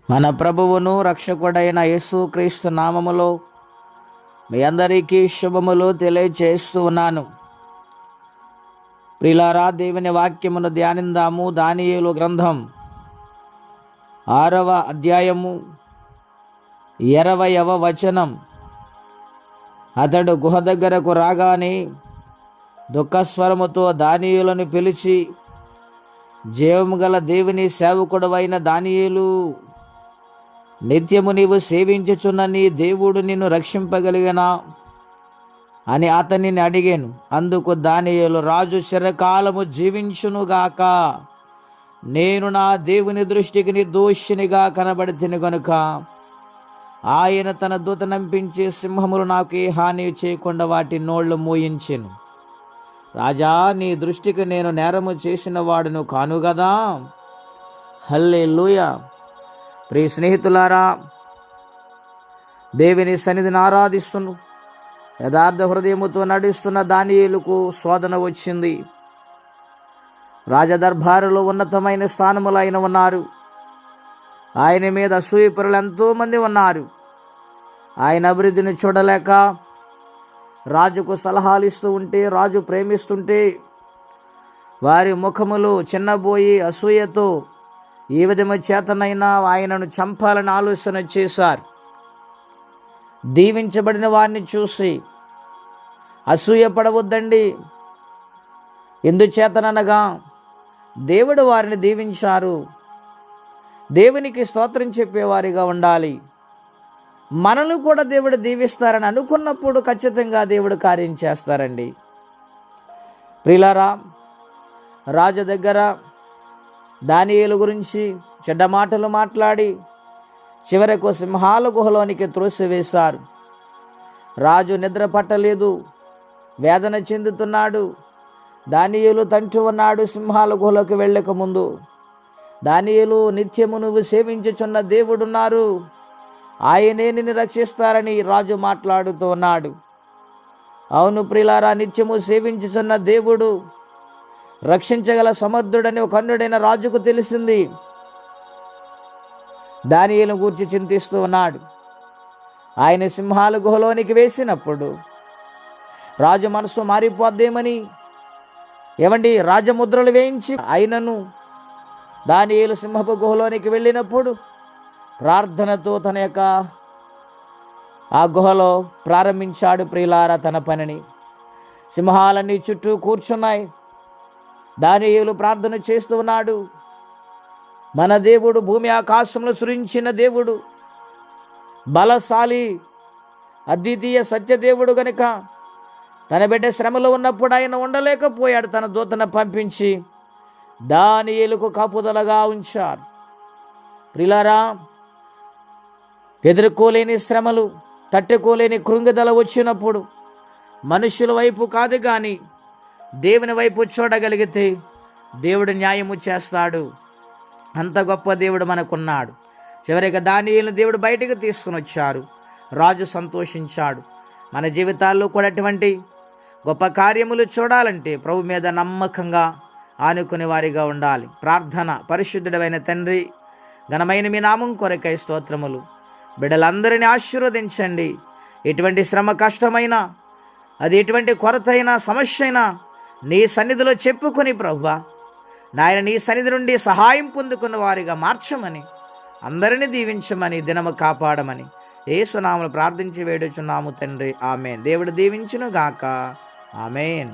మన ప్రభువును రక్షకుడైన యేసుక్రీస్తు నామములో మీ అందరికీ శుభములు తెలియచేస్తూ ఉన్నాను. ప్రియులారా, దేవుని వాక్యమును ధ్యానిందాము. దానియేలు గ్రంథం 6వ అధ్యాయము 20వ వచనం. అతడు గుహ దగ్గరకు రాగానే దుఃఖస్వరముతో దానియేలును పిలిచి, జీవము గల దేవుని సేవకుడవైన దానియేలు, నిత్యము నీవు సేవించుచున్న నీ దేవుడు నిన్ను రక్షింపగలిగనా అని అతనిని అడిగాను. అందుకు దానియేలు, రాజు చిరకాలము జీవించునుగాక, నేను నా దేవుని దృష్టికి నిర్దోషినిగా కనబడితిని గనుక ఆయన తన దూతనంపించి సింహములు నాకు ఏ హాని చేయకుండా వాటి నోళ్లు మూయించెను. రాజా, నీ దృష్టికి నేను నేరము చేసిన వాడును కానుగదా. హల్లెలూయా. ప్రియ స్నేహితులారా, దేవుని సన్నిధిని ఆరాధిస్తున్న యథార్థ హృదయముతో నడుస్తున్న దానియేలుకు శోధన వచ్చింది. రాజదర్బారులో ఉన్నతమైన స్థానములు ఆయన ఉన్నారు. ఆయన మీద అసూయపరులు ఎంతోమంది ఉన్నారు. ఆయన అభివృద్ధిని చూడలేక రాజుకు సలహాలు ఇస్తూ ఉంటే, రాజు ప్రేమిస్తుంటే వారి ముఖములు చిన్నబోయి అసూయతో ఈ విధము చేతనైనా ఆయనను చంపాలని ఆలోచన చేశారు. దీవించబడిన వారిని చూసి అసూయపడవద్దండి. ఎందుచేతననగా దేవుడు వారిని దీవించారు. దేవునికి స్తోత్రం చెప్పేవారిగా ఉండాలి. మనల్ని కూడా దేవుడు దీవిస్తారని అనుకున్నప్పుడు ఖచ్చితంగా దేవుడు కార్యం చేస్తారండి. ప్రియులారా, రాజు దగ్గర దానియేలు గురించి చెడ్డ మాటలు మాట్లాడి చివరకు సింహాల గుహలోనికి త్రోసివేశారు. రాజు నిద్ర పట్టలేదు, వేదన చెందుతున్నాడు. దానియేలు తంటూ ఉన్నాడు సింహాల గుహలోకి వెళ్ళక ముందు. దానియేలు, నిత్యము నువ్వు సేవించుచున్న దేవుడున్నారు, ఆయనే నిన్ను రక్షిస్తారని రాజు మాట్లాడుతూ ఉన్నాడు. అవును ప్రియులారా, నిత్యము సేవించుచున్న దేవుడు రక్షించగల సమర్థుడని ఒక కన్నుడైన రాజుకు తెలిసింది. దానియేలును గూర్చి చింతిస్తూ ఉన్నాడు. ఆయన సింహాల గుహలోనికి వేసినప్పుడు రాజు మనసు మారిపోద్దేమని రాజముద్రలు వేయించి ఆయనను దానియేలు సింహపు గుహలోనికి వెళ్ళినప్పుడు ప్రార్థనతో తన యొక్క ఆ గుహలో ప్రారంభించాడు ప్రియులారా తన పనిని. సింహాలన్నీ చుట్టూ కూర్చున్నాయి. దానియేలు ప్రార్థన చేస్తూ ఉన్నాడు. మన దేవుడు భూమి ఆకాశంలో సృజించిన దేవుడు, బలశాలి, అద్వితీయ సత్యదేవుడు గనుక తన బిడ్డ శ్రమలో ఉన్నప్పుడు ఆయన ఉండలేకపోయాడు. తన దూతను పంపించి దానియేలుకు కాపుదలగా ఉంచారు. ప్రియులారా, ఎదుర్కోలేని శ్రమలు, తట్టుకోలేని కృంగిదల వచ్చినప్పుడు మనుషుల వైపు కాదు కానీ దేవుని వైపు చూడగలిగితే దేవుడు న్యాయము చేస్తాడు. అంత గొప్ప దేవుడు మనకున్నాడు. చివరిగా దానియేలును దేవుడు బయటకు తీసుకుని వచ్చారు. రాజు సంతోషించాడు. మన జీవితాల్లో కూడా అటువంటి గొప్ప కార్యములు చూడాలంటే ప్రభు మీద నమ్మకంగా ఆనుకునే వారిగా ఉండాలి. ప్రార్థన. పరిశుద్ధుడైన తండ్రి, ఘనమైన మీ నామం కొరకై స్తోత్రములు. బిడ్డలందరినీ ఆశీర్వదించండి. ఎటువంటి శ్రమ కష్టమైనా, అది ఎటువంటి కొరత అయినా, సమస్య అయినా నీ సన్నిధిలో చెప్పుకొని ప్రభువా నాయన నీ సన్నిధి నుండి సహాయం పొందుకున్న వారిగా మార్చమని, అందరినీ దీవించమని, దినము కాపాడమని యేసు నామములో ప్రార్థించి వేడుచున్నాము తండ్రి. ఆమేన్. దేవుడు దీవించును గాక. ఆమేన్.